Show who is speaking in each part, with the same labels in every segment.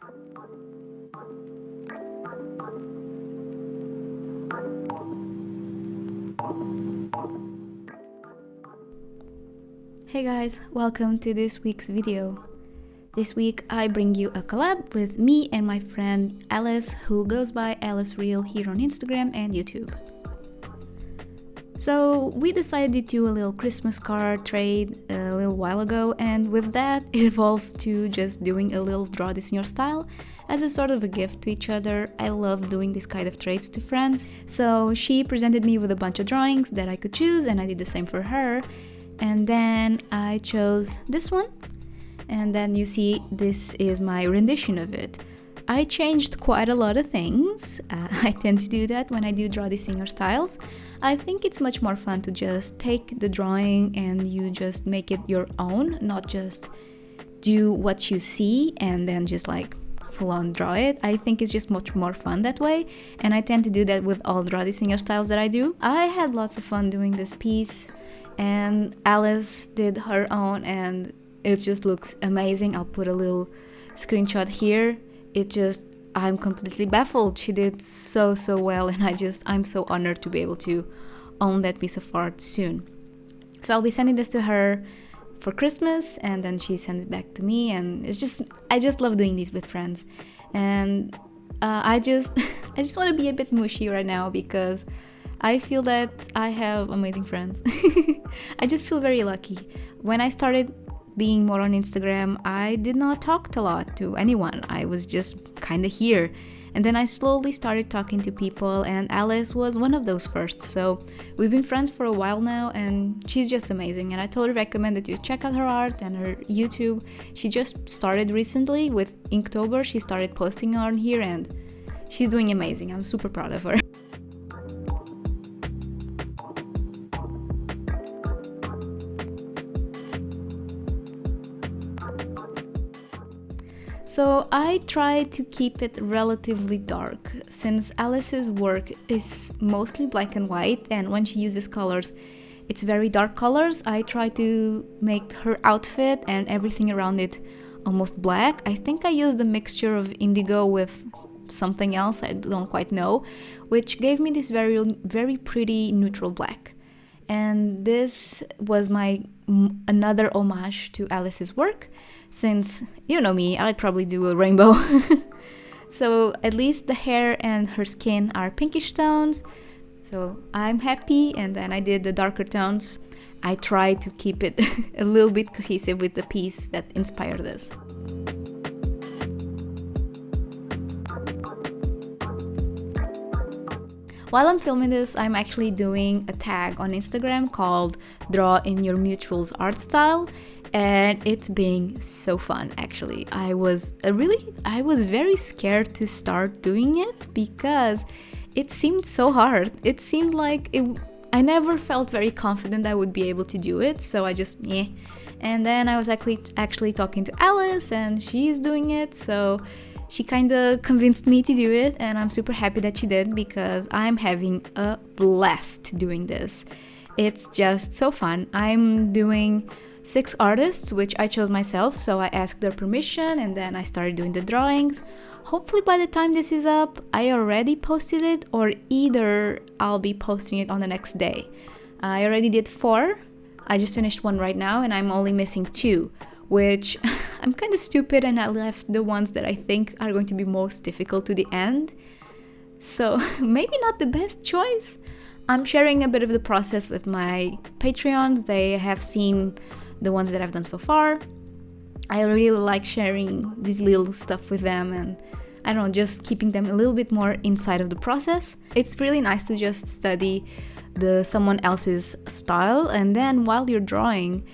Speaker 1: Hey guys, welcome to this week's video. This week I bring you a collab with me and my friend Alice, who goes by Alice Real here on Instagram and YouTube. So we decided to do a little Christmas card trade a little while ago, and with that it evolved to just doing a little draw this in your style as a sort of a gift to each other. I love doing this kind of trades to friends, so she presented me with a bunch of drawings that I could choose, and I did the same for her. And then I chose this one, and then you see this is my rendition of it. I changed quite a lot of things. I tend to do that when I do draw these in your styles. I think it's much more fun to just take the drawing and you just make it your own, not just do what you see and then just like full on draw it. I think it's just much more fun that way, and I tend to do that with all draw these in your styles that I do. I had lots of fun doing this piece, and Alice did her own, and it just looks amazing. I'll put a little screenshot here. I'm completely baffled. She did so well, and I'm so honored to be able to own that piece of art soon. So I'll be sending this to her for Christmas, and then she sends it back to me, and I just love doing these with friends. And I just want to be a bit mushy right now because I feel that I have amazing friends. I just feel very lucky. When I started being more on Instagram, I did not talk a lot to anyone. I was just kind of here. And then I slowly started talking to people, and Alice was one of those first. So we've been friends for a while now, and she's just amazing. And I totally recommend that you check out her art and her YouTube. She just started recently with Inktober. She started posting on here, and she's doing amazing. I'm super proud of her. So I try to keep it relatively dark, since Alice's work is mostly black and white, and when she uses colors, it's very dark colors. I try to make her outfit and everything around it almost black. I think I used a mixture of indigo with something else, I don't quite know, which gave me this very pretty neutral black. And this was my another homage to Alice's work, since you know me, I'd probably do a rainbow. So at least the hair and her skin are pinkish tones, so I'm happy. And then I did the darker tones. I tried to keep it a little bit cohesive with the piece that inspired this. While I'm filming this, I'm actually doing a tag on Instagram called Draw in Your Mutual's Art Style, and it's being so fun actually. I was very scared to start doing it because it seemed so hard. It seemed like I never felt very confident I would be able to do it, so I just And then I was actually talking to Alice, and she's doing it, so she kind of convinced me to do it, and I'm super happy that she did because I'm having a blast doing this. It's just so fun. I'm doing 6 artists, which I chose myself, so I asked their permission, and then I started doing the drawings. Hopefully by the time this is up, I already posted it, or either I'll be posting it on the next day. I already did 4. I just finished 1 right now, and I'm only missing 2, which I'm kind of stupid, and I left the ones that I think are going to be most difficult to the end. So maybe not the best choice. I'm sharing a bit of the process with my Patreons. They have seen the ones that I've done so far. I really like sharing this little stuff with them, and I don't know, just keeping them a little bit more inside of the process. It's really nice to just study someone else's style, and then while you're drawing,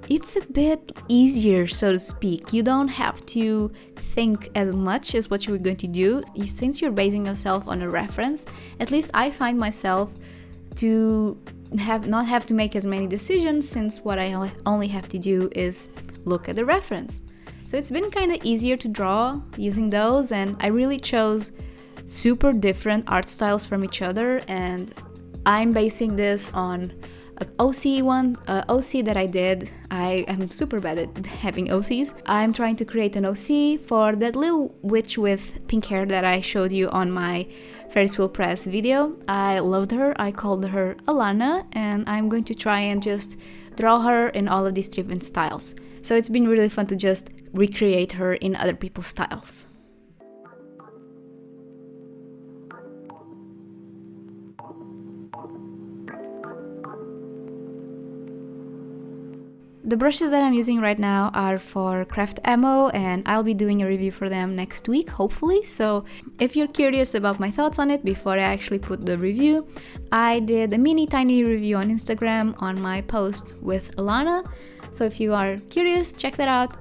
Speaker 1: it's a bit easier, so to speak. You don't have to think as much as what you're going to do. Since you're basing yourself on a reference, at least I find myself to not have to make as many decisions, since what I only have to do is look at the reference. So it's been kind of easier to draw using those, and I really chose super different art styles from each other, and I'm basing this on OC one, OC that I did. I am super bad at having OCs. I'm trying to create an OC for that little witch with pink hair that I showed you on my Ferris wheel press video. I loved her. I called her Alana, and I'm going to try and just draw her in all of these different styles. So it's been really fun to just recreate her in other people's styles. The brushes that I'm using right now are for Craft Ammo, and I'll be doing a review for them next week, hopefully. So if you're curious about my thoughts on it before I actually put the review, I did a mini tiny review on Instagram on my post with Alana. So if you are curious, check that out.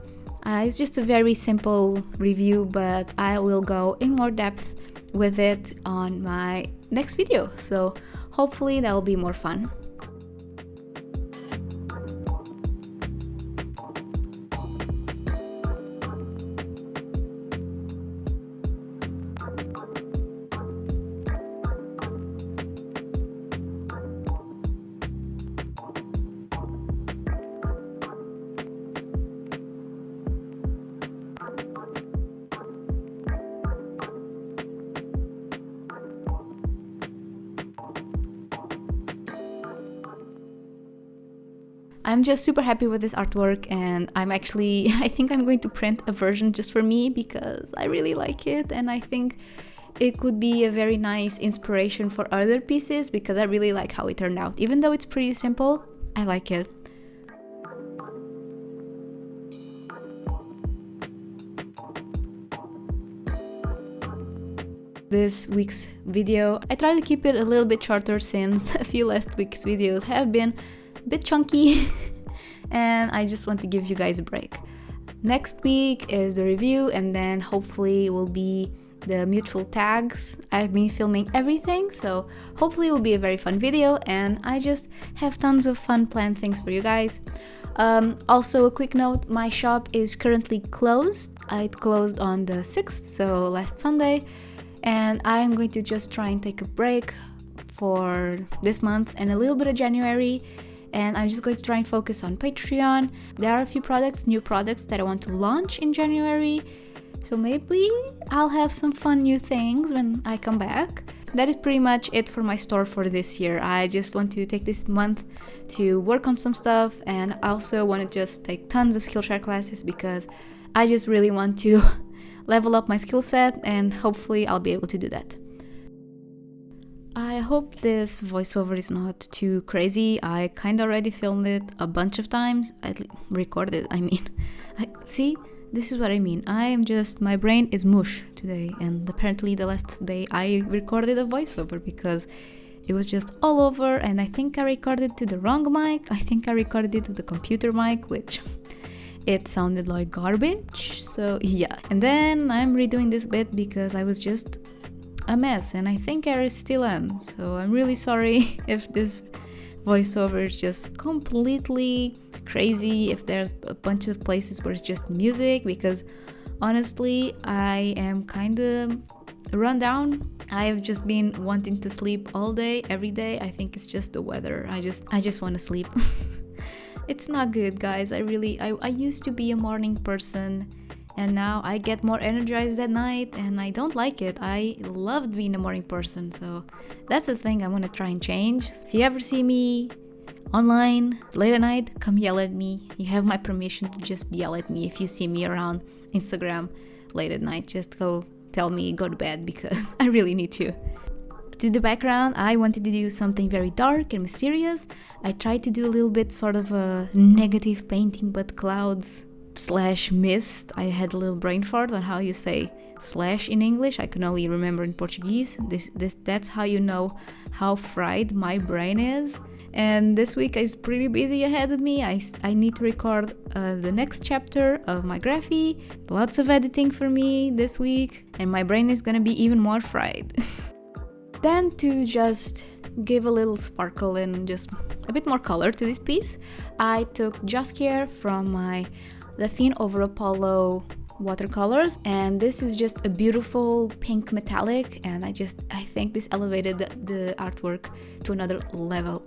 Speaker 1: It's just a very simple review, but I will go in more depth with it on my next video. So hopefully that will be more fun. I'm just super happy with this artwork, and I think I'm going to print a version just for me because I really like it, and I think it could be a very nice inspiration for other pieces because I really like how it turned out. Even though it's pretty simple, I like it. This week's video, I try to keep it a little bit shorter since a few last week's videos have been bit chunky and I just want to give you guys a break. Next week is the review, and then hopefully will be the mutual tags. I've been filming everything, so hopefully it will be a very fun video, and I just have tons of fun planned things for you guys. Also a quick note, my shop is currently closed. It closed on the 6th, so last Sunday, and I'm going to just try and take a break for this month and a little bit of January. And I'm just going to try and focus on Patreon. There are a few new products that I want to launch in January. So maybe I'll have some fun new things when I come back. That is pretty much it for my store for this year. I just want to take this month to work on some stuff, and I also want to just take tons of SkillShare classes because I just really want to level up my skill set, and hopefully I'll be able to do that. I hope this voiceover is not too crazy. I kind of already filmed it a bunch of times. Recorded, see, this is what I mean. My brain is mush today, and apparently the last day I recorded a voiceover because it was just all over, and I think I recorded to the wrong mic. I think I recorded it to the computer mic, which it sounded like garbage. So yeah, and then I'm redoing this bit because I was just a mess, and I think I still am. So I'm really sorry if this voiceover is just completely crazy, if there's a bunch of places where it's just music, because honestly I am kind of run down. I've just been wanting to sleep all day, every day. I think it's just the weather. I just want to sleep. It's not good, guys. I used to be a morning person, and now I get more energized at night, and I don't like it. I loved being a morning person, so that's a thing I want to try and change. If you ever see me online late at night, come yell at me. You have my permission to just yell at me. If you see me around Instagram late at night, just go tell me go to bed because I really need to. To the background, I wanted to do something very dark and mysterious. I tried to do a little bit sort of a negative painting, but clouds / mist. I had a little brain fart on how you say / in English. I can only remember in Portuguese. That's how you know how fried my brain is. And this week is pretty busy ahead of me. I need to record the next chapter of my graphy. Lots of editing for me this week, and my brain is gonna be even more fried. Then to just give a little sparkle and just a bit more color to this piece, I took Just Care from my The Fiend Over Apollo watercolors, and this is just a beautiful pink metallic, and I think this elevated the artwork to another level.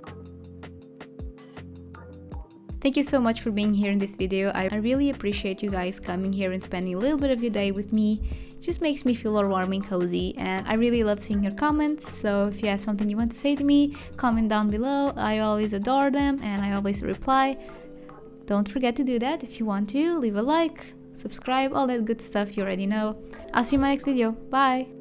Speaker 1: Thank you so much for being here in this video. I really appreciate you guys coming here and spending a little bit of your day with me. It just makes me feel all warm and cozy, and I really love seeing your comments. So if you have something you want to say to me, comment down below. I always adore them and I always reply. Don't forget to do that. If you want to, leave a like, subscribe, all that good stuff you already know. I'll see you in my next video. Bye!